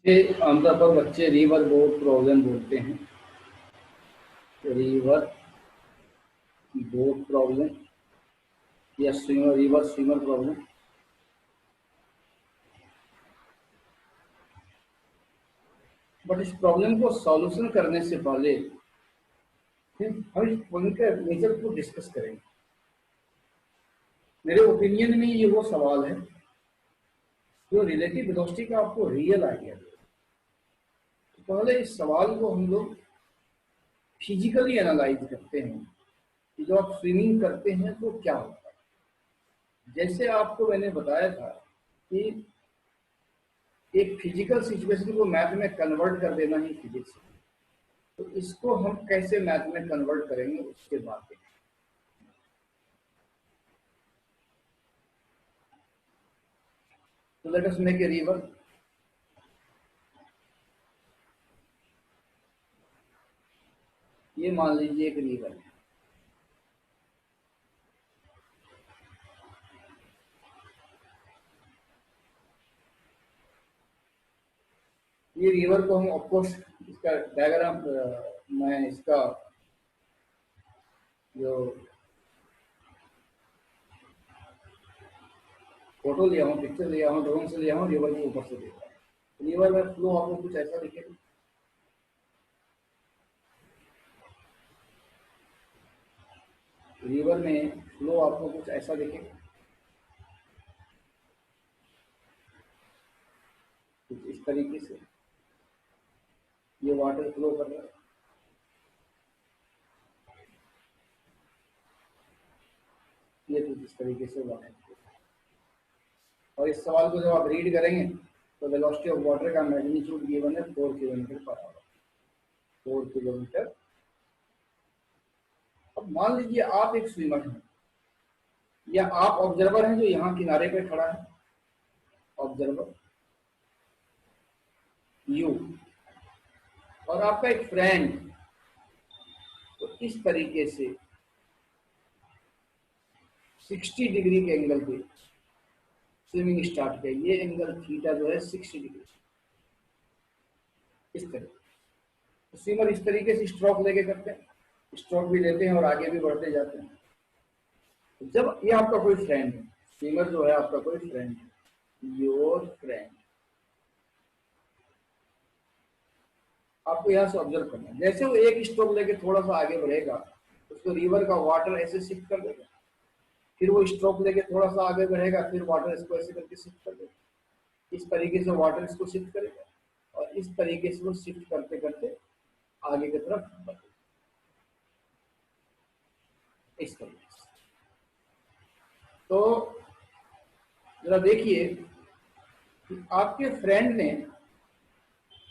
ये आमतौर पर बच्चे रिवर बोट प्रॉब्लम बोलते हैं। रिवर बोट प्रॉब्लम या swimmer river swimmer problem. But इस प्रॉब्लम को सॉल्यूशन करने से पहले हम इस प्रॉब्लम के नेचर को डिस्कस करेंगे। मेरे ओपिनियन में ये वो सवाल है जो रिलेटिव वेलोसिटी का आपको रियल आइडिया दे। तो पहले इस सवाल को हम लोग फिजिकली एनालाइज करते हैं कि जब आप स्विमिंग करते हैं तो क्या होता है। जैसे आपको मैंने बताया था कि एक फिजिकल सिचुएशन को मैथ में कन्वर्ट कर देना ही फिजिक्स है। तो इसको हम कैसे मैथ में कन्वर्ट करेंगे उसके बाद देखें। तो let us make a river. ये मान लीजिए एक रिवर है। ये रिवर को हम ऑफकोर्स इसका डायग्राम मैं इसका जो फोटो लिया हूँ, पिक्चर लिया हूँ, ड्रोन से लिया हूँ, रिवर के ऊपर से देखा है। रिवर में फ्लो आपको कुछ ऐसा दिखेगा। रिवर में फ्लो आपको कुछ ऐसा दिखेगा, कुछ इस तरीके से ये वाटर फ्लो कर रहा है। ये कुछ इस तरीके से वाटर फ्लो। और इस सवाल को जब आप रीड करेंगे तो वेलोसिटी ऑफ वाटर का मैग्नीट्यूड गिवन है 4 किलोमीटर पर आवर। 4 किलोमीटर। अब मान लीजिए आप एक स्विमर हैं या आप ऑब्जर्वर हैं जो यहाँ किनारे पे खड़ा है। ऑब्जर्वर यू और आपका एक फ्रेंड। तो इस तरीके से 60 डिग्री के एंगल पे स्विमिंग स्टार्ट किया। ये एंगल थीटा जो है 60 डिग्री इस तरह। तो स्विमर इस तरीके से स्ट्रोक लेके करते हैं, स्ट्रोक भी लेते हैं और आगे भी बढ़ते जाते हैं। तो जब ये आपका कोई फ्रेंड है, स्विमर जो है आपका कोई फ्रेंड है, योर फ्रेंड, आपको यहाँ से ऑब्जर्व करना है। जैसे वो एक स्ट्रोक लेके थोड़ा सा आगे बढ़ेगा उसको रिवर का वाटर ऐसे शिफ्ट कर देगा। फिर वो स्ट्रोक लेके थोड़ा सा आगे बढ़ेगा, फिर वाटर इसको ऐसे करके शिफ्ट कर देगा। इस तरीके से वाटर इसको शिफ्ट करेगा और इस तरीके से वो शिफ्ट करते करते आगे की तरफ बढ़ेगा इस तरीके से। तो जरा देखिए कि आपके फ्रेंड ने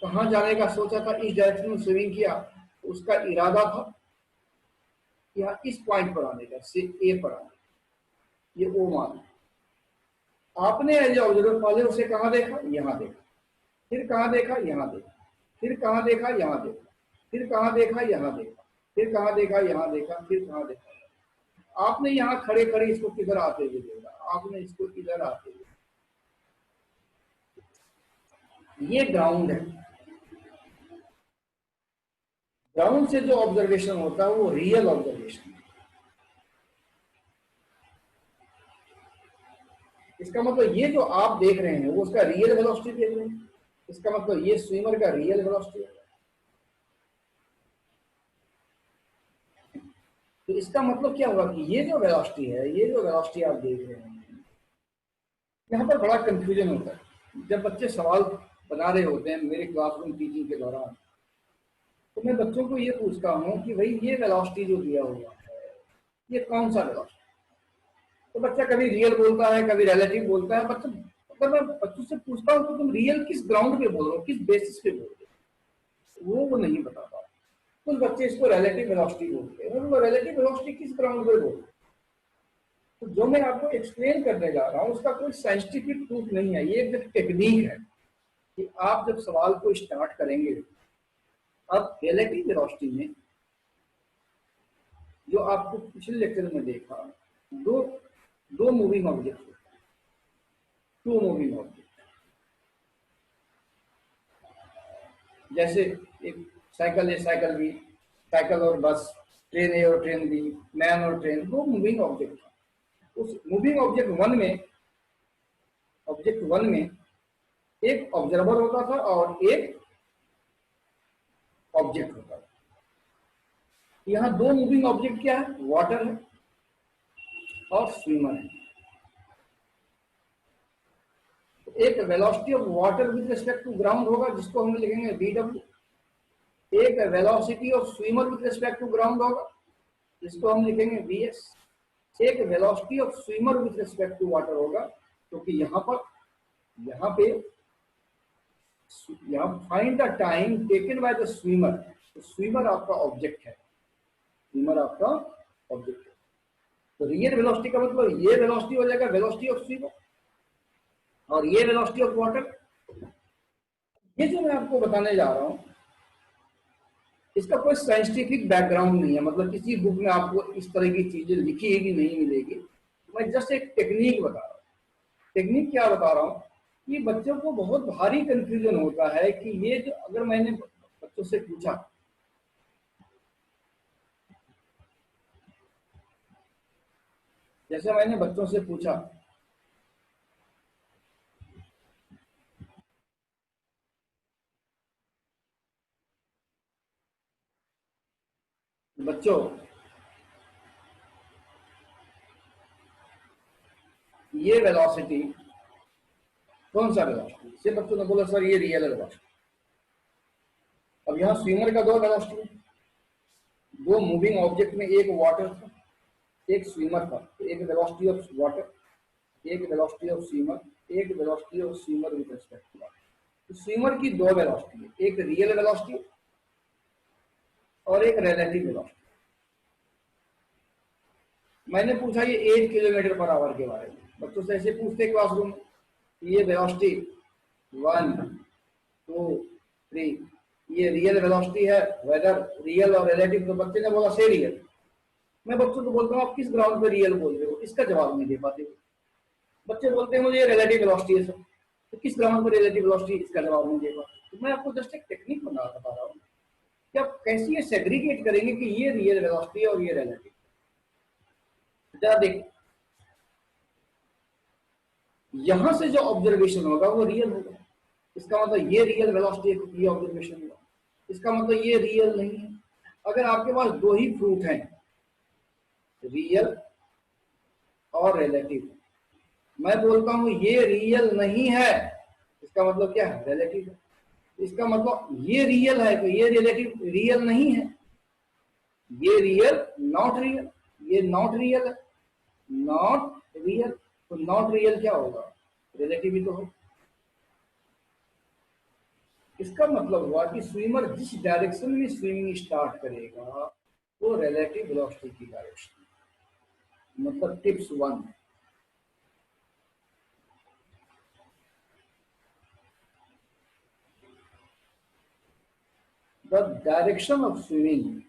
कहाँ जाने का सोचा था, इस डायरेक्शन में स्विमिंग किया तो उसका इरादा था यहाँ इस पॉइंट पर आने का, से ए पर आने का। ये ओ मान आपने एज ऑब्जर्वर पहले उसे कहाँ देखा, यहाँ देखा, फिर कहाँ देखा, यहाँ देखा, फिर कहाँ देखा, यहाँ देखा, फिर कहाँ देखा, यहाँ देखा, फिर कहाँ देखा, यहाँ देखा, फिर कहाँ देखा। आपने यहाँ खड़े खड़े इसको किधर आते हुए देखा, आपने इसको किधर आते हुए। ये ग्राउंड है। ग्राउंड से जो ऑब्जर्वेशन होता है वो रियल ऑब्जर्वेशन है। इसका मतलब ये जो आप देख रहे हैं वो उसका रियल वेलोसिटी देख रहे हैं। इसका मतलब ये स्विमर का रियल वेलोसिटी है। तो इसका मतलब क्या हुआ कि ये जो वेलोसिटी है, ये जो वेलोसिटी आप देख रहे हैं, यहाँ पर बड़ा कंफ्यूजन होता है। जब बच्चे सवाल बना रहे होते हैं मेरे क्लासरूम टीचिंग के दौरान, तो मैं बच्चों को ये पूछता हूँ कि भाई ये वेलोसिटी जो दिया हुआ है ये कौन सा वेलोसिटी। तो बच्चा कभी रियल बोलता है, कभी रिलेटिव बोलता है। बच्चा अगर मैं बच्चों से पूछता हूँ तो तुम रियल किस ग्राउंड पे बोल रहे हो, किस बेसिस पे बोल रहे हो, वो नहीं बता पाते। कुछ बच्चे इसको रिलेटिव वेलोसिटी बोलते हैं। वो रिलेटिव वेलोसिटी किस ग्राउंड पे बोलते हैं। तो जो मैं आपको एक्सप्लेन करने जा रहा हूँ उसका कोई साइंटिफिक प्रूफ नहीं है। ये एक टेक्निक है कि आप जब सवाल को स्टार्ट करेंगे, अब रिलेटिव वेलोसिटी में जो आपको पिछले लेक्चर में देखा, दो दो मूविंग ऑब्जेक्ट होते हैं, टू मूविंग ऑब्जेक्ट। जैसे एक साइकिल है, साइकिल बी, साइकिल और बस, ट्रेन ए और ट्रेन बी, मैन और ट्रेन, वो मूविंग ऑब्जेक्ट था। उस मूविंग ऑब्जेक्ट वन में एक ऑब्जर्वर होता था और एक ऑब्जेक्ट होता था। यहाँ दो मूविंग ऑब्जेक्ट क्या है, वाटर है और स्विमर है। एक velocity of water with respect to ground होगा जिसको हम लिखेंगे VW, एक velocity of swimmer with respect to ground होगा जिसको हम लिखेंगे VS, एक velocity of swimmer with respect to water होगा, क्योंकि यहाँ पे find the time taken by the swimmer, तो स्विमर आपका ऑब्जेक्ट है, स्विमर आपका ऑब्जेक्ट है। तो रियल वेलोसिटी का मतलब ये वेलोसिटी हो जाएगा वेलोसिटी ऑफ स्विमर, और ये वेलोसिटी ऑफ वाटर। ये जो मैं आपको बताने जा रहा हूं इसका कोई साइंटिफिक बैकग्राउंड नहीं है, मतलब किसी बुक में आपको इस तरह की चीजें लिखी भी नहीं मिलेगी। मैं जस्ट एक टेक्निक बता रहा हूँ। टेक्निक क्या बता रहा हूँ कि बच्चों को बहुत भारी कंफ्यूजन होता है कि ये जो, अगर मैंने बच्चों से पूछा जैसे मैंने बच्चों से पूछा बच्चों ये वेलोसिटी कौन सा वेलोसिटी, से बच्चों ने बोला सर ये रियल वेलोसिटी। अब यहाँ स्विमर का दो वेलोसिटी, दो मूविंग ऑब्जेक्ट में एक वाटर था एक स्विमर था, एक वेलोसिटी ऑफ वाटर, एक वेलोसिटी ऑफ स्विमर, एक velocity of swimmer with respect to water. तो स्विमर की दो वेलोसिटी है, एक रियल वेलोसिटी और एक रिलेटिव वेलोसिटी। मैंने पूछा ये 8 किलोमीटर पर आवर के बारे में, बच्चों से ऐसे पूछते क्लासरूम, ये वेलोसिटी 1 2 3 ये रियल वेलोसिटी है, वेदर रियल और रिलेटिव, तो बच्चे ने बोला से रियल। मैं बच्चों को बोलता हूँ आप किस ग्राउंड पे रियल बोल रहे हो, इसका जवाब नहीं दे पाते। बच्चे बोलते हैं मुझे ये रिलेटिव वेलोसिटी है सर, तो किस ग्राउंड पर रिलेटिव वेलोसिटी, इसका जवाब नहीं दे पाते। तो मैं आपको जस्ट एक टेक्निक बता रहा हूँ कि आप कैसे ये सेग्रीगेट करेंगे कि ये रियल वेलोसिटी है और ये रिलेटिव। जरा देख, यहां से जो ऑब्जर्वेशन होगा वो रियल होगा, इसका मतलब ये रियल वेलोसिटी है, ये ऑब्जर्वेशन होगा, इसका मतलब ये रियल नहीं है। अगर आपके पास दो ही प्रूफ हैं, रियल और रिलेटिव, मैं बोलता हूं ये रियल नहीं है, इसका मतलब क्या है, रिलेटिव है। इसका मतलब ये रियल है तो ये रिलेटिव रियल नहीं है, ये रियल नॉट रियल, ये नॉट रियल है, नॉट रियल, तो नॉट रियल क्या होगा, रिलेटिव ही तो हो। इसका मतलब हुआ कि स्विमर जिस डायरेक्शन में स्विमिंग स्टार्ट करेगा वो रिलेटिव वेलोसिटी की डायरेक्शन, मतलब tips 1। The direction of swimming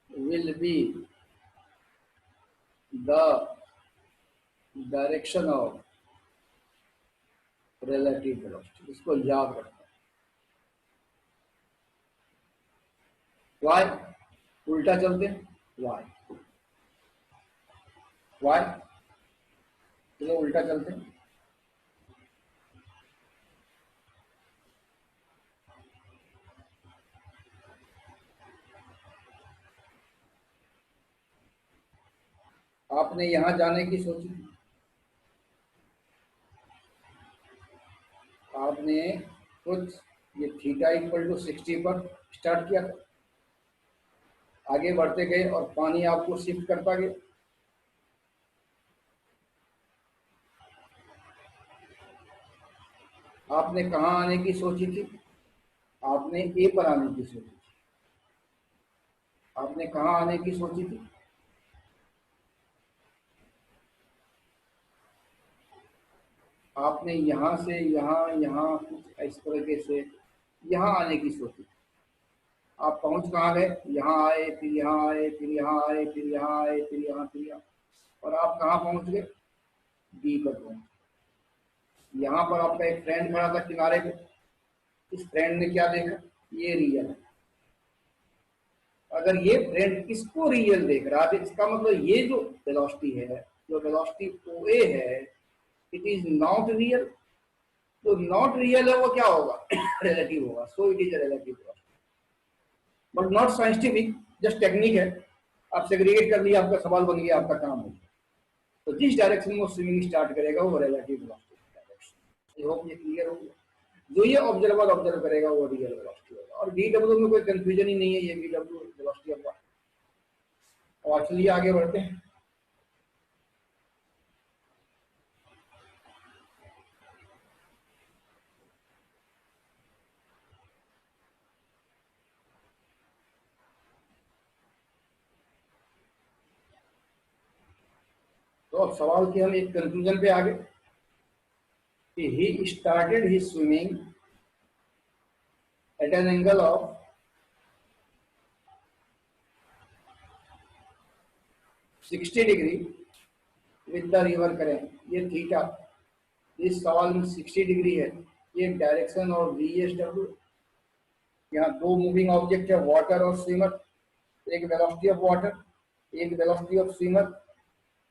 will be the direction of relative velocity, इसको याद रखना। वाई, उल्टा चलते हैं, वाई वाई, चलो उल्टा चलते हैं। आपने यहां जाने की सोची, आपने कुछ ये थीटा इक्वल टू 60 पर स्टार्ट किया था, आगे बढ़ते गए और पानी आपको शिफ्ट करता गया। आपने कहाँ आने की सोची थी, आपने ए पर आने की सोची थी। आपने कहाँ आने की सोची थी, आपने यहां से यहाँ कुछ इस तरीके से यहाँ आने की सोची। आप पहुंच कहाँ गए, यहाँ आए, फिर यहाँ आए, फिर यहाँ आए, फिर यहाँ आए, फिर यहाँ, फिर यहाँ। और आप कहाँ पहुंच गए, बी पर पहुंच। यहाँ पर आपका एक फ्रेंड खड़ा था किनारे पे, इस फ्रेंड ने क्या देखा, ये रियल है। अगर ये फ्रेंड इसको रियल देख रहा है, इसका मतलब ये जो वेलोसिटी है, जो वेलोसिटी ओ ए है, इट इज नॉट रियल। तो नॉट रियल है वो क्या होगा, रिलेटिव होगा। So it is relative but not scientific, just technique है। आप सेग्रीगेट कर लिया, आपका सवाल बन गया, आपका काम हो गया। तो जिस डायरेक्शन में वो स्विमिंग स्टार्ट करेगा वो relative velocity direction. I hope ये क्लियर हो गया। जो ये ऑब्जर्वर ऑब्जर्व करेगा वो रियल वेलोसिटी होगा। और वी डब्ल्यू में कोई कंफ्यूजन ही नहीं है, ये वी डब्ल्यू वेलोसिटी ऑफ। और चलिए आगे बढ़ते हैं। तो अब सवाल के हम एक कंक्लूजन पे आ गए कि he started his swimming at an angle of 60 degree with the river current. ये थीटा, इस सवाल में 60 डिग्री है, ये डायरेक्शन और वी एस डब्ल्यू। यहाँ दो मूविंग ऑब्जेक्ट है, वाटर और स्विमर। एक वेलोसिटी ऑफ वाटर, एक वेलोसिटी ऑफ स्विमर,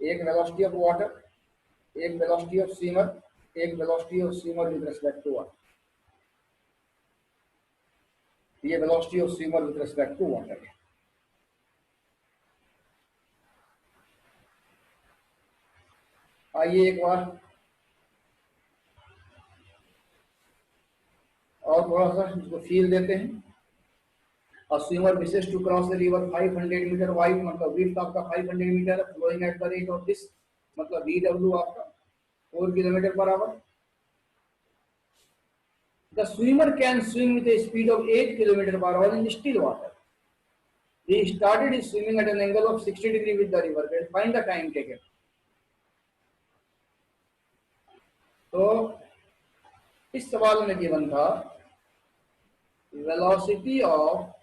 एक वेलोसिटी ऑफ वाटर, एक वेलोसिटी ऑफ स्विमर, एक velocity of swimmer with respect to water. ये velocity of swimmer with respect to water है। आइए एक बार और थोड़ा सा इसको फील देते हैं। A swimmer wishes to cross the river 500 metre wide, मतलब विड्थ आपका 500 मीटर है, flowing at the rate of this, मतलब VW आपका 4 kilometre per hour. The swimmer can swim with a speed of 8 kilometer per hour in still water. He started his swimming at an angle of 60 degree with the river bed. Find the time taken. तो इस सवाल में given था velocity of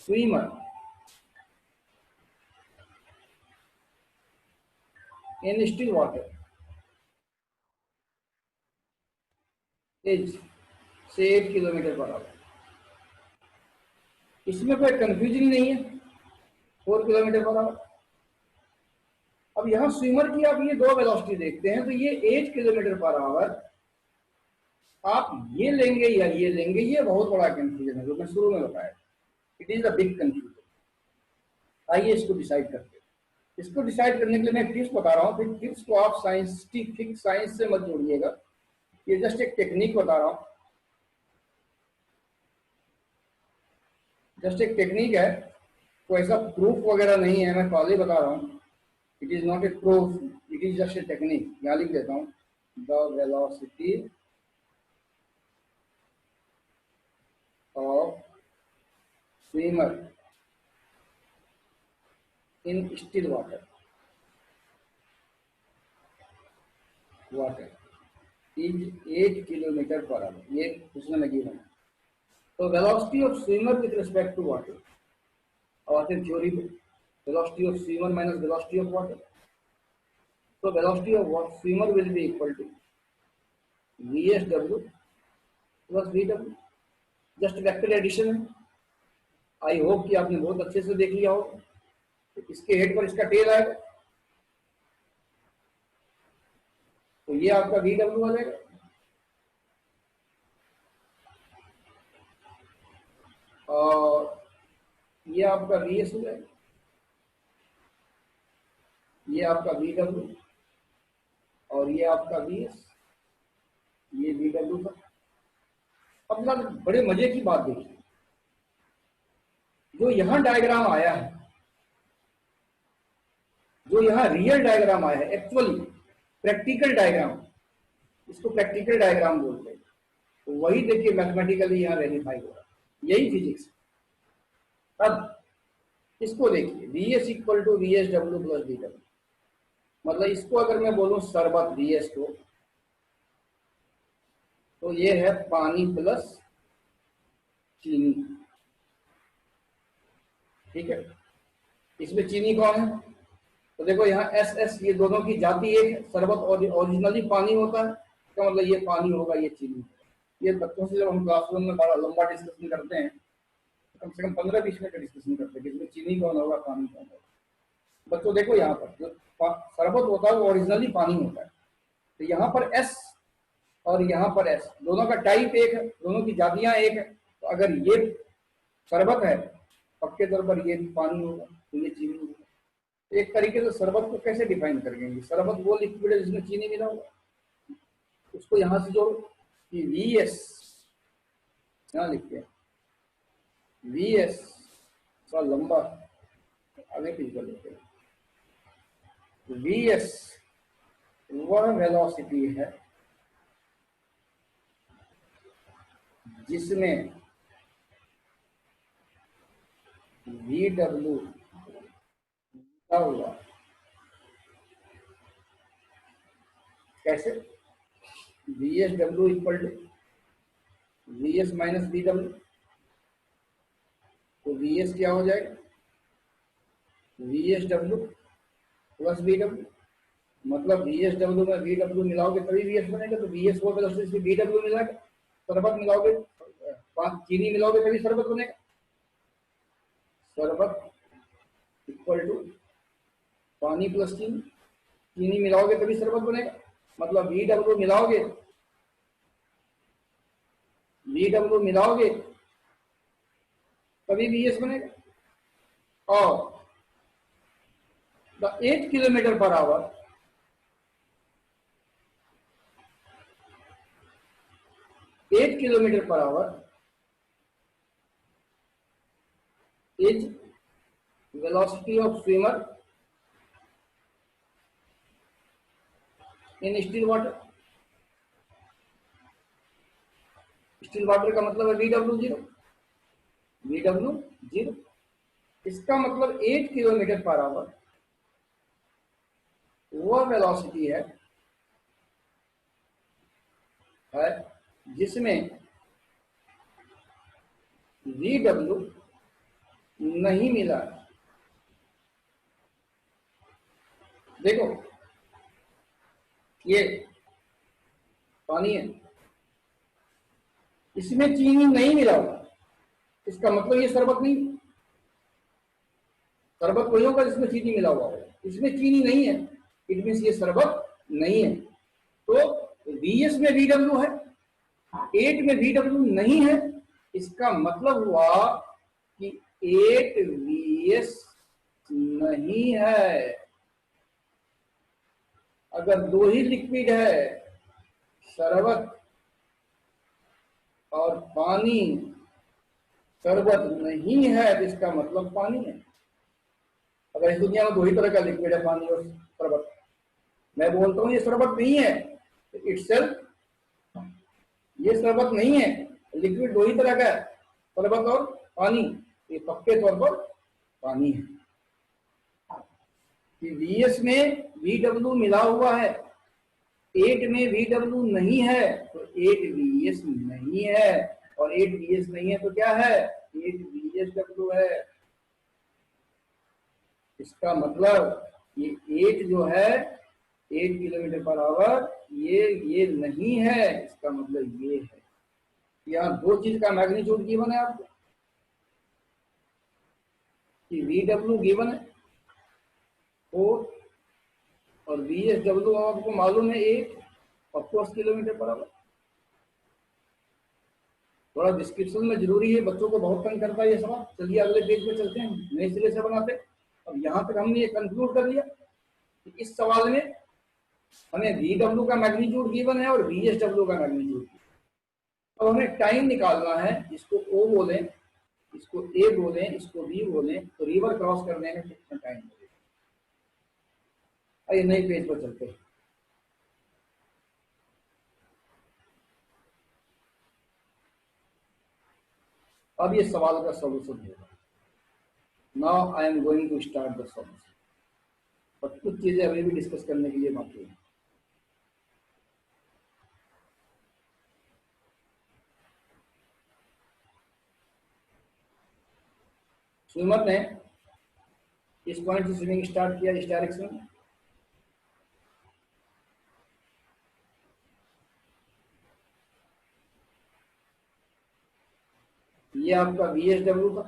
swimmer in still water is से 8 kilometre per our. इसमें कोई confusion नहीं है, 4 किलोमीटर पर आवर। अब यहाँ स्विमर की आप ये दो वेलोसिटी देखते हैं, तो ये 8 किलोमीटर पर आवर आप ये लेंगे या ये लेंगे, ये बहुत बड़ा कंफ्यूजन है जो मैं शुरू में बताया। It is a big confusion. आइए इसको डिसाइड करते हैं। इसको डिसाइड करने के लिए मैं टिप्स बता रहा हूँ, फिर टिप्स को आप साइंटिफिक साइंस से मत जोड़िएगा, ये जस्ट एक टेक्निक बता रहा हूँ, जस्ट एक टेक्निक है, कोई ऐसा प्रूफ वगैरह नहीं है, मैं पहले बता रहा हूँ। It is not a proof, it is just a technique. यहाँ लिख देता हूँ, the velocity of swimmer in still water is 8 kilometre per hour. ये उसमें लगी है। तो velocity of swimmer with respect to water, और फिर थ्योरी पे velocity of swimmer minus velocity of water. So velocity of swimmer will be equal to VSW plus VW. Just vector addition है। I hope कि आपने बहुत अच्छे से देख लिया हो। इसके हेड पर इसका टेल आएगा, तो ये आपका VW आ जाएगा। और ये आपका VS हो जाएगा, ये आपका VW और ये आपका VS, ये VW था। अब ना बड़े मजे की बात देखिए, जो यहां डायग्राम आया है, जो यहां रियल डायग्राम आया है, एक्चुअली प्रैक्टिकल डायग्राम, इसको प्रैक्टिकल डायग्राम बोलते हैं, तो वही देखिए मैथमेटिकली यहां वेरीफाई हो रहा है, यही फिजिक्स। अब इसको देखिए, VS equal to VSW plus VW, मतलब इसको अगर मैं बोलूं शरबत VS को, तो ये है पानी प्लस चीनी, ठीक है। इसमें चीनी कौन है, तो देखो यहाँ एस एस, ये दोनों की जाति एक है, शरबत ओरिजिनली पानी होता है, इसका मतलब ये पानी होगा, ये चीनी होगा। ये बच्चों से जब हम क्लासरूम में बड़ा लंबा डिस्कशन करते हैं, तो कम से कम 15-20 मिनट का डिस्कशन करते हैं कि इसमें चीनी कौन होगा, पानी कौन होगा। बच्चों देखो यहाँ पर जो शरबत होता है वो ओरिजिनली पानी होता है, तो यहाँ पर एस और यहाँ पर एस, दोनों का टाइप एक है, दोनों की जातियां एक है। तो अगर ये शरबत है, पक्के तौर पर ये पानी होगा, तो ये चीनी होगा। एक तरीके से शरबत को कैसे डिफाइन करेंगे, शरबत वो लिक्विड है जिसमें चीनी मिला होगा, उसको यहां से जोड़ो कि वी एस, यहां लिखते हैं वी एस का लंबा, आगे पीछे कर लेते हैं। वी एस वह वेलोसिटी है जिसमें वी डब्ल्यू लिखा हुआ, कैसे, V S W equal to V S minus V W, तो वी एस क्या हो जाएगा, V S W plus V W, मतलब वी एस डब्ल्यू में वी डब्ल्यू मिलाओगे तभी वी एस बनेगा, तो वी एस वो वेलोसिटी वी डब्ल्यू मिलाएगा, शरबत मिलाओगे, चीनी मिलाओगे तभी शरबत बनेगा, शरबत इक्वल टू पानी प्लस चीनी, चीनी मिलाओगे तभी शरबत बनेगा, मतलब वी डब्ल्यू मिलाओगे, वी डब्ल्यू मिलाओगे तभी वी एस बनेगा। और the 8 kilometre per our, 8 kilometre per our is velocity of swimmer in still water. Still water का मतलब है V W zero, V W zero, इसका मतलब 8 किलोमीटर पर आवर वह वेलोसिटी है जिसमें वी डब्ल्यू नहीं मिला। देखो ये पानी है, इसमें चीनी नहीं मिला हुआ, इसका मतलब ये शरबत नहीं, शरबत वही होगा जिसमें चीनी मिला हुआ है, इसमें चीनी नहीं है, इट मीन्स ये शरबत नहीं है। तो वीएस में वी डब्ल्यू है, 8 में वी डब्ल्यू नहीं है, इसका मतलब हुआ कि 8 वीएस नहीं है। अगर दो ही लिक्विड है, शरबत और पानी, शरबत नहीं है तो इसका मतलब पानी है। अगर इस दुनिया में दो ही तरह का लिक्विड है, पानी और शरबत, मैं बोलता हूं ये शरबत नहीं है, तो इटसेल्फ ये शरबत नहीं है, लिक्विड दो ही तरह का है, शरबत और पानी, ये पक्के तौर पर पानी है। कि वीएस में वी डब्ल्यू मिला हुआ है, 8 में वी डब्ल्यू नहीं है, तो 8 वीएस नहीं है, और 8 वीएस नहीं है तो क्या है, 8 वीएस डब्ल्यू है। इसका मतलब ये 8 जो है 8 किलोमीटर पर आवर, ये नहीं है, इसका मतलब ये है। यहाँ दो चीज का मैग्नीट्यूड गिवन है आपको, कि वी डब्ल्यू गिवन है 4 और वी एस डब्ल्यू आपको मालूम है 8 ऑफकोर्स किलोमीटर पर आवर। थोड़ा डिस्क्रिप्शन में जरूरी है, बच्चों को बहुत तंग करता है ये सवाल। चलिए अगले पेज पे चलते हैं, नए सिरे से बनाते हैं। अब यहाँ तक हमने ये कंक्लूड कर लिया कि इस सवाल में हमें वी डब्ल्यू का मैग्नीट्यूड गिवन है और वी एस डब्ल्यू का मैग्नीट्यूड। अब हमें टाइम निकालना है, इसको ओ बोले, इसको ए बोले, इसको बी बोले, तो रिवर क्रॉस करने में कितना टाइम लगेगा। आइए नए पेज पर चलते हैं। अब ये सवाल का सॉल्यूशन होगा। Now I am going to start the solution, और कुछ चीजें अभी भी डिस्कस करने के लिए बाकी है। स्विमर ने इस पॉइंट से स्विमिंग स्टार्ट किया इस डायरेक्शन में, ये आपका VSW था,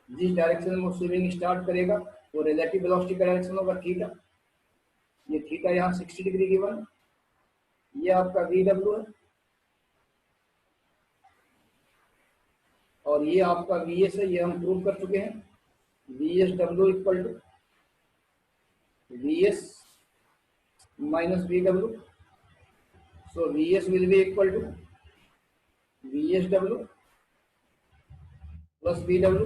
जिस डायरेक्शन में वो स्विमिंग स्टार्ट करेगा वो रिलेटिव वेलोसिटी का डायरेक्शन होगा थीटा। ये थीटा यहाँ 60 डिग्री गिवन, ये आपका VW है, और ये आपका VS है, ये हम प्रूव कर चुके हैं। VSW equal to VS minus VW, so VS will be equal to VSW plus VW।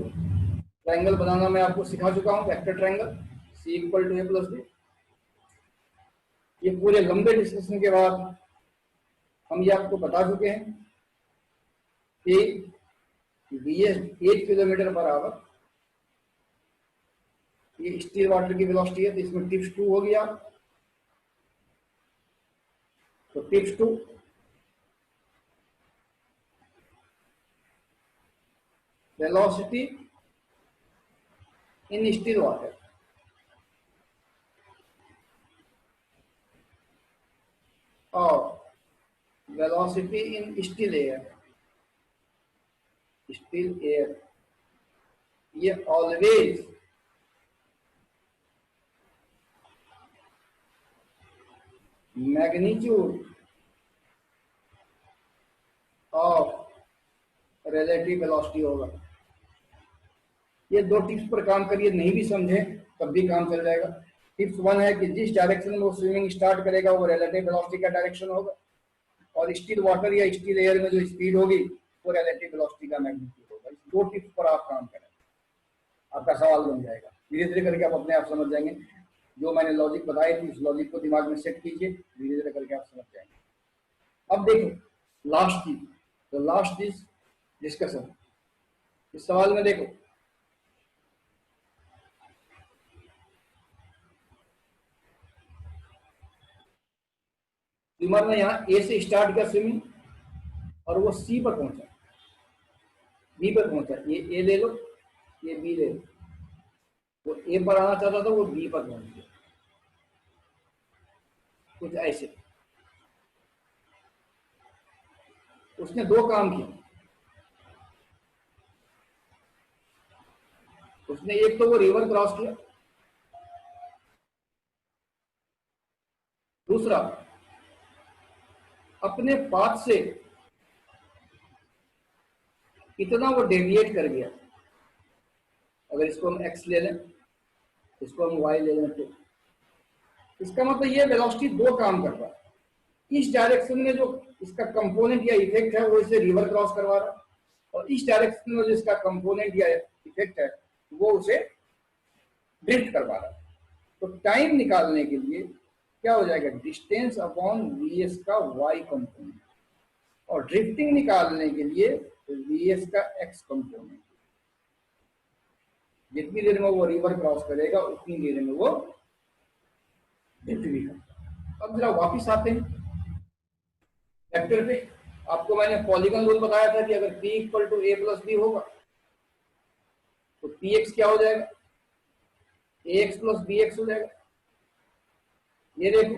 Triangle बनाना मैं आपको सिखा चुका हूं, vector triangle C equal to A plus B। ये पूरे लंबे डिस्कशन के बाद हम ये आपको बता चुके हैं कि VS 8 किलोमीटर पर आवर, ये स्टिल वाटर की वेलोसिटी है, तो इसमें टिप्स 2 हो गया। तो tips 2 velocity in still water, और velocity in still air, still air, ये always magnitude of relative velocity होगा। ये दो टिप्स पर काम करिए, नहीं भी समझे तब भी काम चल जाएगा। टिप्स 1 है कि जिस डायरेक्शन में वो स्विमिंग स्टार्ट करेगा वो रिलेटिव वेलोसिटी का डायरेक्शन होगा, और स्टिल वाटर या स्टिल एयर में जो स्पीड होगी वो रिलेटिव वेलोसिटी का मैग्नीट्यूड होगा। इस दो टिप्स पर आप काम करें, आपका सवाल बन जाएगा। धीरे धीरे करके आप अपने आप समझ जाएंगे। जो मैंने लॉजिक बताई थी, इस लॉजिक को दिमाग में सेट कीजिए, धीरे धीरे करके आप समझ जाएंगे। अब देखो लास्ट चीज, तो लास्ट इज डिस्कशन। इस सवाल में देखो, स्विमर ने यहाँ ए से स्टार्ट किया स्विमिंग, और वो सी पर पहुंचा, बी पर पहुंचा। ये ए ले लो, ये बी ले लो। वो ए पर आना चाहता था, वो बी पर पहुंच गया, कुछ ऐसे। उसने दो काम किए। उसने एक तो वो रिवर क्रॉस किया, दूसरा अपने पाथ से कितना वो डेविएट कर गया। अगर इसको हम एक्स ले लें, इसको हम वाई ले लें, तो इसका मतलब ये वेलोसिटी दो काम कर रहा है। इस डायरेक्शन में जो इसका कंपोनेंट या इफेक्ट है वो इसे रिवर क्रॉस करवा रहा है, और इस डायरेक्शन में जो इसका कंपोनेंट या इफेक्ट है वो उसे ड्रिफ्ट करवा रहा है। तो टाइम निकालने के लिए क्या हो जाएगा, डिस्टेंस अपॉन वीएस का वाई कंपोनेंट, और ड्रिफ्टिंग निकालने के लिए वीएस का एक्स कंपोनेंट। जितनी देर में वो रिवर क्रॉस करेगा उतनी देर में वो ड्रिफ्ट भी करेगा। अब जरा वापिस आते हैं वेक्टर पे। आपको मैंने पॉलीगन रूल बताया था कि अगर P equal to A plus B होगा तो Px क्या हो जाएगा, AX प्लस BX हो जाएगा। ये देखो,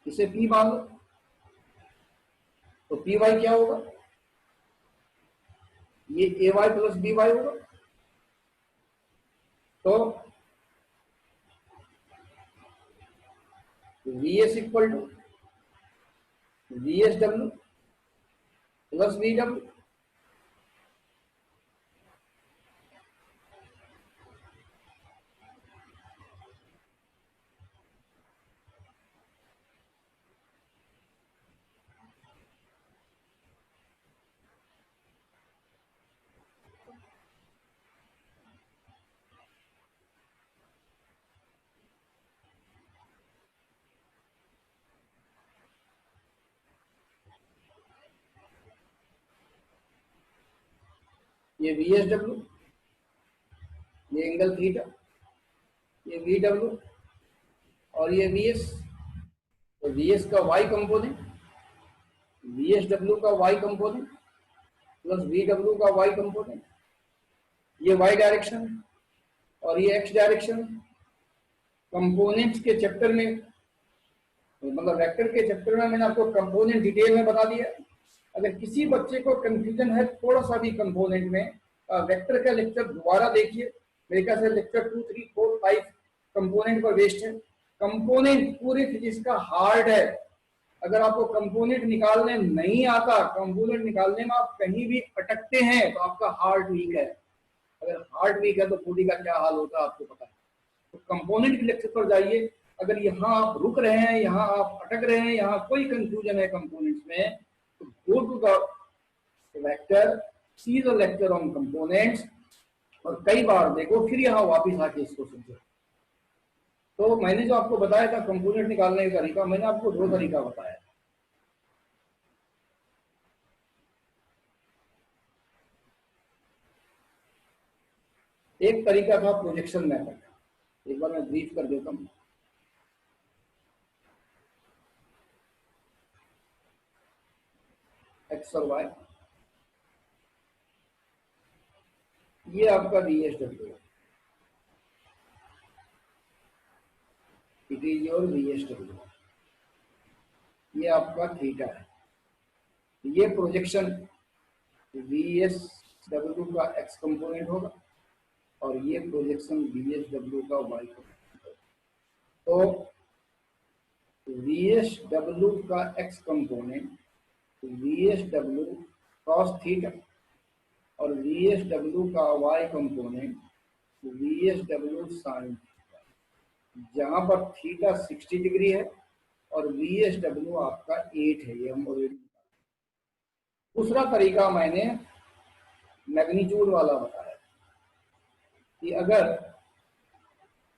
इसे P मान लो, तो Py क्या होगा, ये AY प्लस BY होगा। तो VS equal to VSW plus VW। ये VSW, ये एंगल थीटा, ये VW, और ये VS। तो VS का Y component, V S W का Y component plus V W का वाई कंपोनेंट, ये वाई डायरेक्शन और ये एक्स डायरेक्शन। कंपोनेंट्स के चैप्टर में, मतलब वेक्टर के चैप्टर में मैंने आपको कंपोनेंट डिटेल में बता दिया। अगर किसी बच्चे को कंफ्यूजन है थोड़ा सा भी कंपोनेंट में, वेक्टर का लेक्चर दोबारा देखिए। मेरे ख्याल से लेक्चर 2, 3, 4, 5 कंपोनेंट पर वेस्ट है। कंपोनेंट पूरे फिजिक्स का हार्ड है। अगर आपको कंपोनेंट निकालने नहीं आता, कंपोनेंट निकालने में आप कहीं भी अटकते हैं, तो आपका हार्ट वीक है। अगर हार्ट वीक है तो बॉडी का क्या हाल होता है आपको पता है। तो कंपोनेंट के लेक्चर पर जाइए। अगर यहाँ आप रुक रहे हैं, यहाँ आप अटक रहे हैं, यहाँ कोई कंफ्यूजन है कंपोनेंट्स में, तो go to the vector, see the lecture on components, और कई बार देखो, फिर यहाँ वापिस आके इसको समझो। तो मैंने जो आपको बताया था कंपोनेंट निकालने का तरीका, मैंने आपको 2 तरीका बताया। एक तरीका था प्रोजेक्शन मेथड, एक बार मैं ब्रीफ कर देता हूँ। एक्स और वाई, ये आपका VSW है, इट इज योर VSW, ये आपका थीटा है। ये प्रोजेक्शन VSW का एक्स कंपोनेंट होगा और ये प्रोजेक्शन VSW का वाई कंपोनेंट होगा। तो VSW का X component VSW cos theta और VSW का Y component VSW sin theta, जहां पर थीटा 60 डिग्री है और VSW आपका 8 है, ये हम ऑलरेडी। दूसरा तरीका मैंने मैग्नीट्यूड वाला बताया कि अगर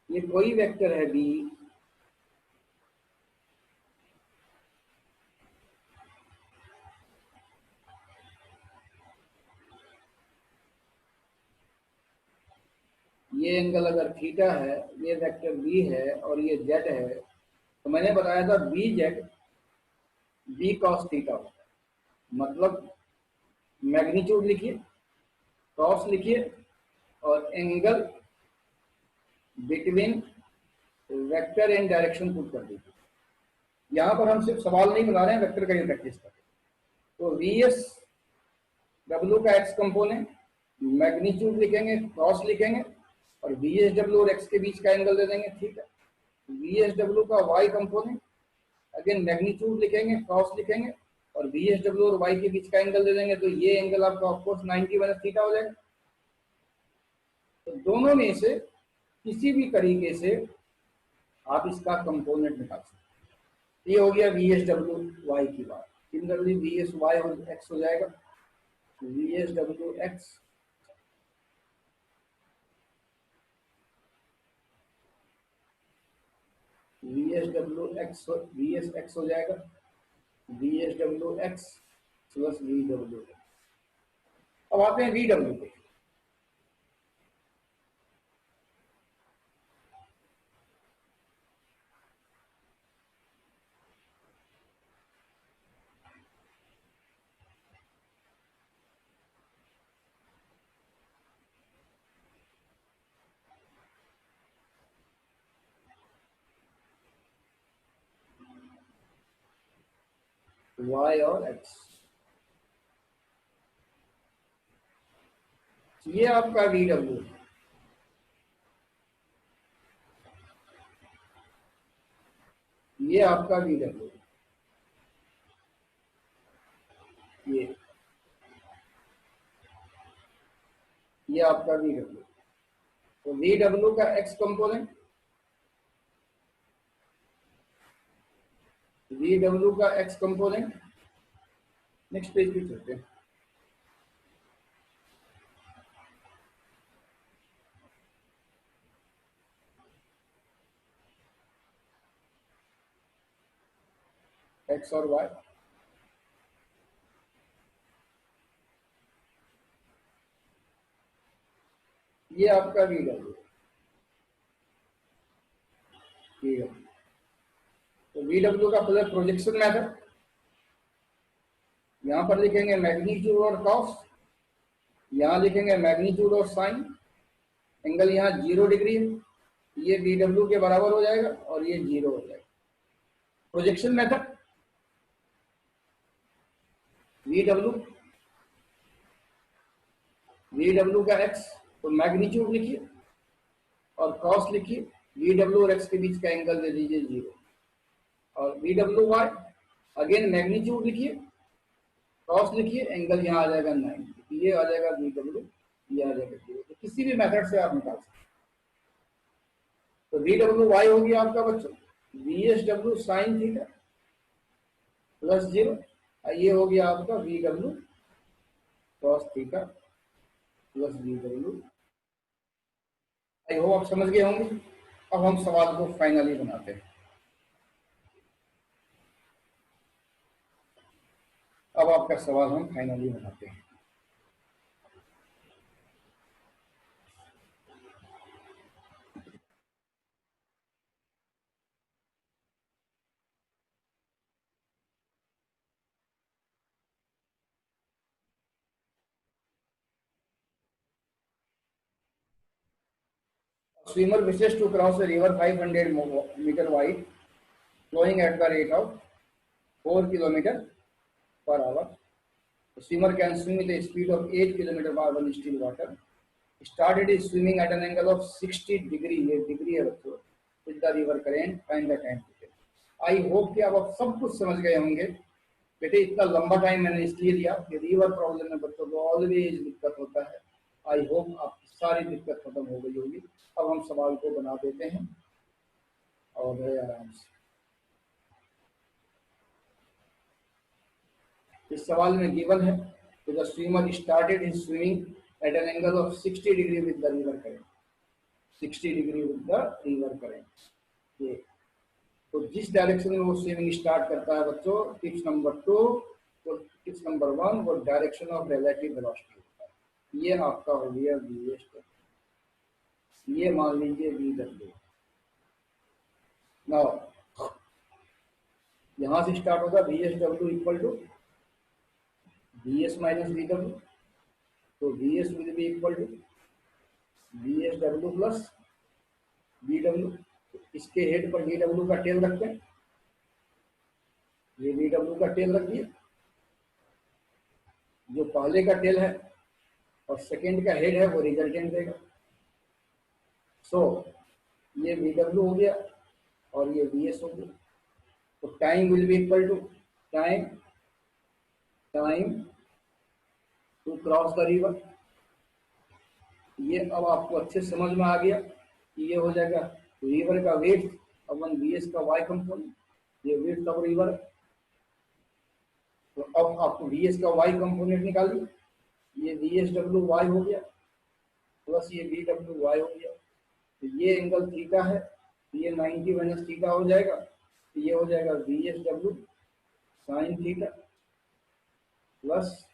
ये कोई वेक्टर है B, ये एंगल अगर थीटा है, ये वेक्टर B है और ये Z है, तो मैंने बताया था BZ B cos थीटा होता है। मतलब मैग्नीट्यूड लिखिए, क्रॉस लिखिए और angle between vector and direction put कर दीजिए। यहां पर हम सिर्फ सवाल नहीं बना रहे हैं, वेक्टर का ही प्रैक्टिस कर रहे हैं। तो VSW का एक्स कंपोनेंट, मैग्नीट्यूड लिखेंगे, क्रॉस लिखेंगे और VSW और एक्स के बीच का एंगल दे देंगे, ठीक है। VSW का वाई कंपोनेंट, अगेन मैग्नीट्यूड लिखेंगे, क्रॉस लिखेंगे और VSW और वाई के बीच का एंगल दे देंगे, तो ये एंगल आपका ऑफकोर्स 90 माइनस थीटा हो जाएगा। तो दोनों में से किसी भी तरीके से आप इसका कंपोनेंट निकाल सकते हैं। ये हो गया VSW वाई की बात। सिमिलरली VSY और एक्स हो जाएगा, VSW x VSW x VS x हो जाएगा, VSW एक्स प्लस VW। अब आते हैं VW पे। Y और X, ये आपका VW है, ये आपका VW है, ये आपका VW। तो VW का एक्स कंपोनेंट, VW का एक्स कंपोनेंट, नेक्स्ट पेज पे चलते हैं। एक्स और वाई, ये आपका VW। तो VW का प्रोजेक्शन मेथड, यहां पर लिखेंगे मैग्नीट्यूड और कॉस, यहां लिखेंगे मैग्नीट्यूड और साइन। एंगल यहाँ 0 डिग्री है, ये बी डब्ल्यू के बराबर हो जाएगा और ये 0 हो जाएगा। प्रोजेक्शन मेथड, वी डब्ल्यू का एक्स तो मैग्नीट्यूड लिखिए और कॉस लिखिए, वी डब्ल्यू और एक्स के बीच का एंगल दे दीजिए 0। और V W Y again magnitude लिखिए, कॉस लिखिए, एंगल यहाँ आ जाएगा 90, ये आ जाएगा वी डब्ल्यू, ये आ जाएगा 0। तो किसी भी मेथड से आप निकाल सकते हैं। तो वी डब्ल्यू वाई होगी आपका बच्चों we S W sine theta plus 0, ये हो गया आपका V W cos theta plus V W. I hope आप समझ गए होंगे। अब हम सवाल को फाइनली बनाते हैं। अब आपका सवाल हम फाइनली बनाते हैं। Swimmer wishes to cross a river 500 meter wide, flowing at the rate of 4 km per hour. The swimmer can swim with a speed of 8 km per hour in still water. Started his swimming at an angle of 60 degree, ये degree है बच्चों, with the river current, find the time taken. I hope कि आप सब कुछ समझ गए होंगे। बेटे इतना लंबा टाइम मैंने इसलिए दिया कि रिवर प्रॉब्लम में बच्चों को ऑलवेज दिक्कत होता है। आई होप आपकी सारी दिक्कत खत्म हो गई होगी। अब हम सवाल को बना देते हैं और बड़े आराम से। इस सवाल में गिवन है कि the swimmer started his swimming at an angle of 60 degree with the river current, 60 degree with the river current. ये तो जिस डायरेक्शन में वो स्विमिंग स्टार्ट करता है बच्चों, टिप्स नंबर 2 और टिप्स नंबर 1 वो डायरेक्शन ऑफ रिलेटिव वेलोसिटी होता है। ये आपका हो गया वी एस, ये मान लीजिए वी डब्ल्यू। नाउ यहां से स्टार्ट होगा V S W equal to V S minus V W, तो V S will be equal to V S W plus V W. इसके हेड पर वी डब्ल्यू का टेल रखते हैं, ये वी डब्ल्यू का टेल रख दिया, जो पहले का टेल है और सेकेंड का हेड है वो रिजल्टेंट देगा। सो ये वी डब्ल्यू हो गया और ये वी एस हो गया। तो time will be equal to time to cross the river. ये अब आपको अच्छे समझ में आ गया कि ये हो जाएगा रिवर का वेट अपन वी एस का वाई कंपोनेंट, ये वेट ऑफ रिवर। तो अब आपको वी एस का वाई कंपोनेंट निकालिए, ये वी एस डब्ल्यू वाई हो गया प्लस ये वी डब्ल्यू वाई हो गया। तो ये एंगल थीटा है, तो ये 90 माइनस थीटा हो जाएगा, तो ये हो जाएगा V S W sine theta plus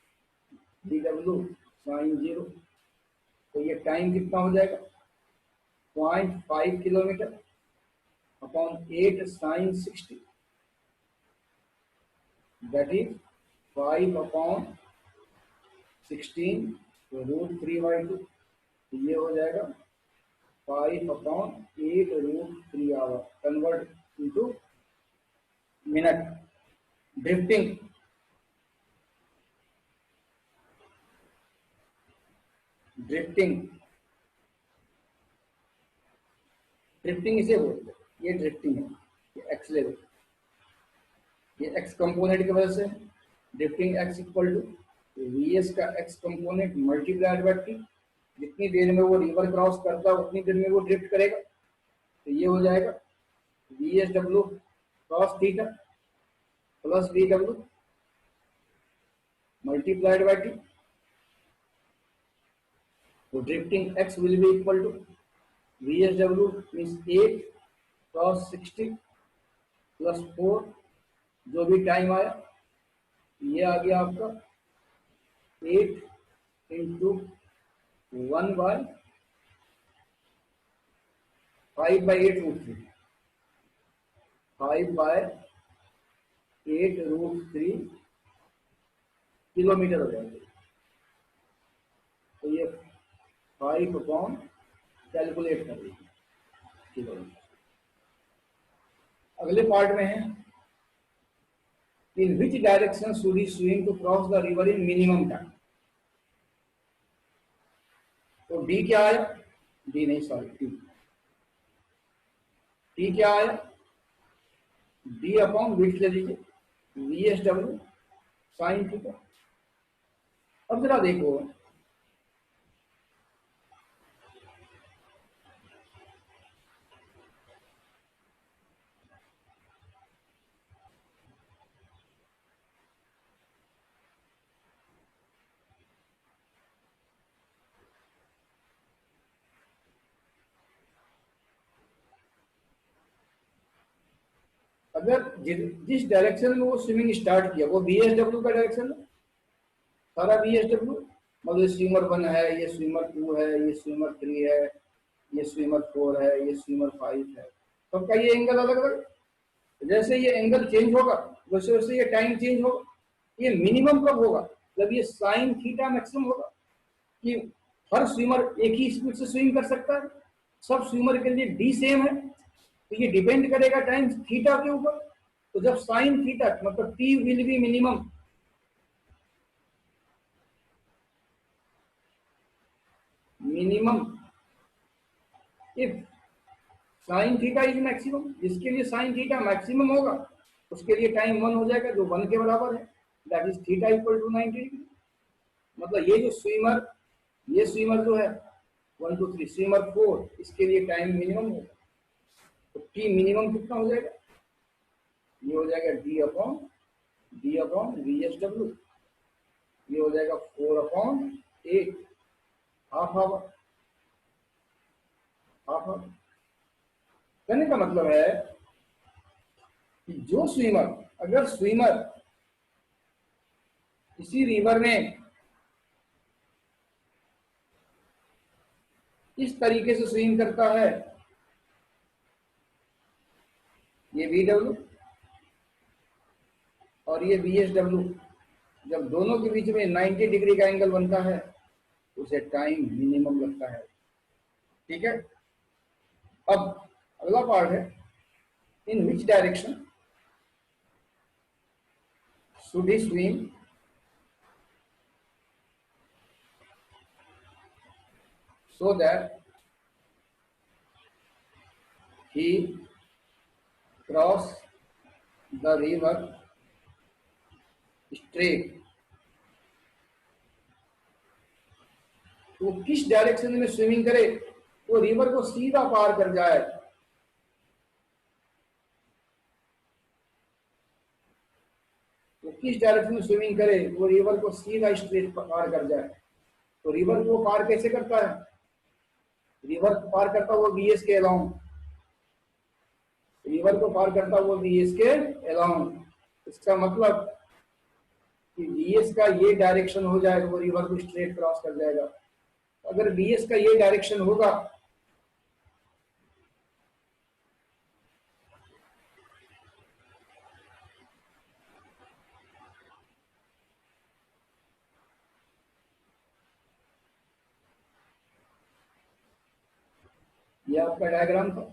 V W sine 0। तो ये टाइम कितना हो जाएगा 0.5 kilometre upon 8 sine 60, that is 5 upon 16 root 3/2। ये हो जाएगा 5 upon 8 root 3 hour, convert into minute. Drifting, drifting drifting इसे बोलते हैं, ये ड्रिफ्टिंग है, ये एक्स लेवल, ये एक्स कंपोनेंट की वजह से drifting X equal to V S का X component multiplied by T. जितनी देर में वो रिवर क्रॉस करता है उतनी देर में वो ड्रिफ्ट करेगा, तो ये हो जाएगा V S W cross theta plus V W multiplied by T. तो drifting X will be equal to V S W means 8 cross 60 plus 4, जो भी टाइम आया ये आ गया आपका 8 into 1 by 5/8 root 3, 5/8 root 3 kilometre हो जाएगा। तो ये 5 अपॉन कैलकुलेट कर लीजिए किलोमीटर। अगले पार्ट में है, in which direction should he swim to cross the river in minimum time. तो डी क्या आया, डी नहीं सॉरी टी, टी क्या आया, डी अपॉन विड्थ ले लीजिए, we S W sine theta. अब जरा देखो, अगर जिस डायरेक्शन में वो स्विमिंग स्टार्ट किया वो बी एस डब्ल्यू का डायरेक्शन है, सारा बी एस डब्ल्यू, मतलब स्विमर 1 है, ये स्विमर 2 है, ये स्विमर 3 है, ये स्विमर 4 है, ये स्विमर 5 है, सबका ये एंगल अलग अलग। जैसे ये एंगल चेंज होगा वैसे वैसे ये टाइम चेंज होगा। ये मिनिमम कब होगा, जब ये साइन थीटा मैक्सिमम होगा, कि हर स्विमर एक ही स्पीड से स्विम कर सकता है, सब स्विमर के लिए डी सेम है, तो ये डिपेंड करेगा टाइम थीटा के ऊपर। तो जब साइन थीटा मतलब T will be minimum, minimum if sine theta is maximum, जिसके लिए साइन थीटा मैक्सिमम होगा उसके लिए टाइम 1 हो जाएगा, जो 1 के बराबर है, that is theta equal to 90 degree. मतलब ये जो स्विमर, ये स्विमर जो है 1 2 3 स्विमर 4, इसके लिए टाइम मिनिमम होगा, तो टी मिनिमम कितना हो जाएगा, ये हो जाएगा D upon we S W, ये हो जाएगा 4/8, हाफ आवर, हाफ आवर। कहने का मतलब है कि जो स्विमर, अगर स्विमर किसी रिवर में इस तरीके से स्विम करता है, ये वी डब्ल्यू और ये वी एस डब्ल्यू, जब दोनों के बीच में 90 डिग्री का एंगल बनता है उसे टाइम मिनिमम लगता है। ठीक है, अब अगला पार्ट है, in which direction should he swim so that he cross the river straight। तो किस डायरेक्शन में स्विमिंग करे वो रिवर को सीधा पार कर जाए। तो किस डायरेक्शन में स्विमिंग करे वो रिवर को सीधा स्ट्रेट पार कर जाए। तो रिवर को पार कैसे करता है, रिवर को पार करता वो बीएस के अलाउंग, रिवर को पार करता वो बीएस के अलाउंग। इसका मतलब कि बीएस का ये डायरेक्शन हो जाए वो रिवर को स्ट्रेट क्रॉस कर जाएगा। अगर बीएस का ये डायरेक्शन होगा ये आपका डायग्राम था,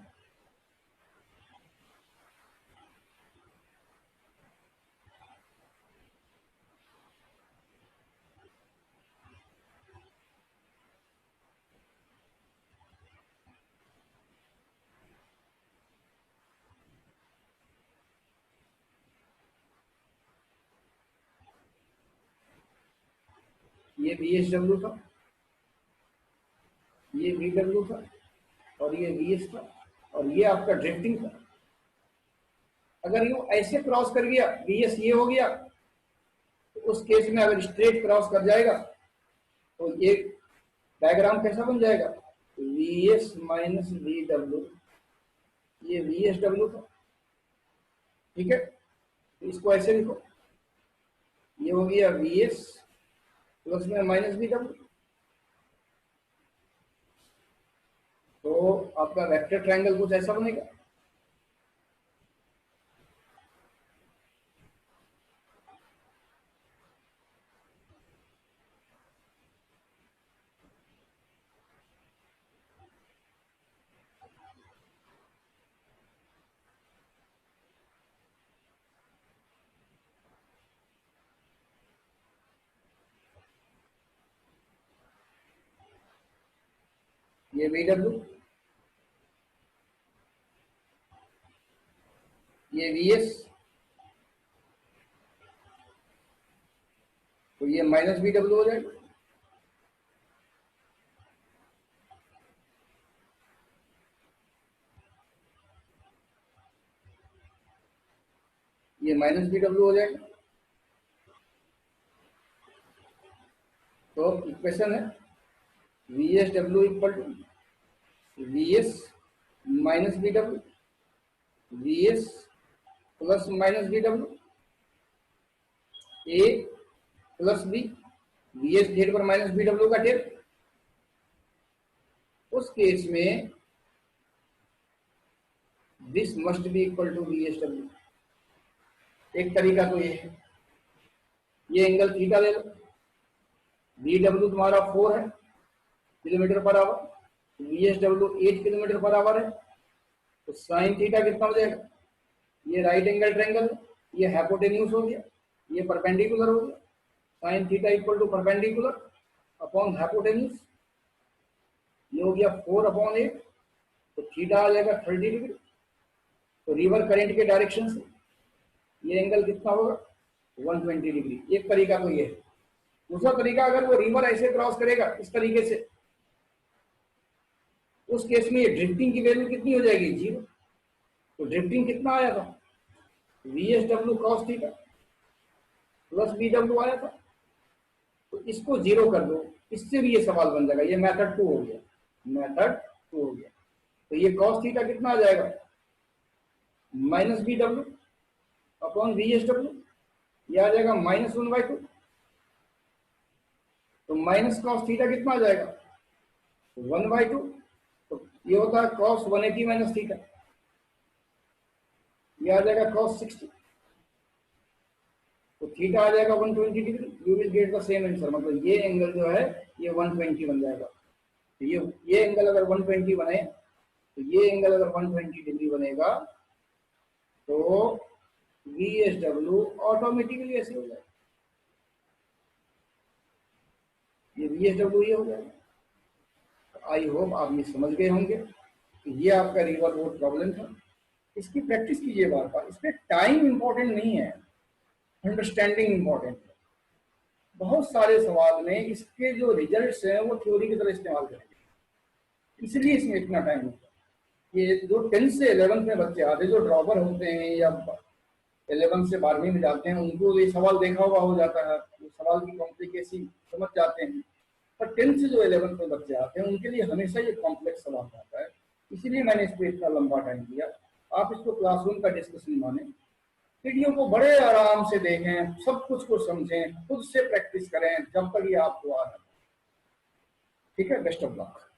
ये बी एस डब्ल्यू था, ये वी डब्ल्यू था और ये वी एस था और ये आपका ड्रिफ्टिंग था। अगर ये ऐसे क्रॉस कर गया बी एस ये हो गया तो उस केस में अगर स्ट्रेट क्रॉस कर जाएगा तो ये डायग्राम कैसा बन जाएगा, V S minus V W, ये वी एस डब्ल्यू था। ठीक है, तो इसको ऐसे लिखो, ये हो गया वी एस प्लस में माइनस वी डब्ल्यू। तो आपका वेक्टर ट्रायंगल कुछ ऐसा बनेगा। ये VW, ये VS, तो ये माइनस VW हो जाएगा। ये माइनस VW हो जाएगा। तो इक्वेशन है VSW equal to VS minus VW, VS plus minus VW, A plus B, VS ढेर पर माइनस VW का ढेर। उस केस में this must be equal to VSW। एक तरीका तो ये है, ये एंगल थीटा ले लो, VW तुम्हारा 4 है kilometre per our, VSW 8 kilometre per our है, तो साइन थीटा कितना हो जाएगा? ये राइट एंगल ट्रायंगल है, ये हाइपोटेन्यूज हो गया, ये परपेंडिकुलर हो गया, sine theta equal to perpendicular upon hypotenuse, ये हो गया 4/8, तो थीटा आ जाएगा 30 डिग्री। तो रिवर करंट के डायरेक्शन से ये एंगल कितना होगा? 120 डिग्री। एक तरीका तो ये है। दूसरा तरीका, अगर वो रिवर ऐसे क्रॉस करेगा इस तरीके से, उस केस में ये ड्रिफ्टिंग की वैल्यू कितनी हो जाएगी? 0। तो ड्रिफ्टिंग कितना आया था? VSW cos theta plus BW आया था, तो इसको 0 कर दो, इससे भी ये सवाल बन जाएगा। ये मेथड 2 हो गया, मेथड 2 हो गया। तो ये cos थीटा कितना आ जाएगा? माइनस BW अपॉन VSW, ये आ जाएगा -1/2। तो माइनस cos थीटा कितना आ जाएगा? 1/2। तो ये होता है cos 180 माइनस थीटा, ये आ जाएगा cos 60। तो थीटा आ जाएगा 120 degree. You will get the same answer. मतलब ये एंगल जो है ये 120 बन जाएगा। तो ये एंगल अगर 120 बने, तो ये एंगल अगर 120 डिग्री बनेगा, तो VSW ऑटोमेटिकली ऐसे हो जाएगा। ये VSW ये हो जाएगा। आई होप आप ये समझ गए होंगे कि ये आपका रिवर रोड प्रॉब्लम था। इसकी प्रैक्टिस कीजिए बार बार। इसमें टाइम इंपॉर्टेंट नहीं है, अंडरस्टैंडिंग इंपॉर्टेंट है। बहुत सारे सवाल में इसके जो रिजल्ट्स हैं वो थ्योरी की तरह इस्तेमाल करेंगे, इसलिए इसमें इतना टाइम होता है। ये जो 10th से 11th में बच्चे आते हैं, जो ड्रॉपर होते हैं या 11th से 12वीं में जाते हैं, उनको ये सवाल देखा हुआ हो जाता है, वो सवाल की कॉम्प्लिकेसी समझ जाते हैं। पर 10th से जो 11th में बच्चे आते हैं उनके लिए हमेशा ये कॉम्प्लेक्स सवाल आता है, इसीलिए मैंने इसको इतना लंबा टाइम दिया। आप इसको क्लासरूम का डिस्कशन माने, वीडियो को बड़े आराम से देखें, सब कुछ को समझें, खुद से प्रैक्टिस करें जब तक ये आपको आ रहा है। ठीक है, बेस्ट ऑफ लक।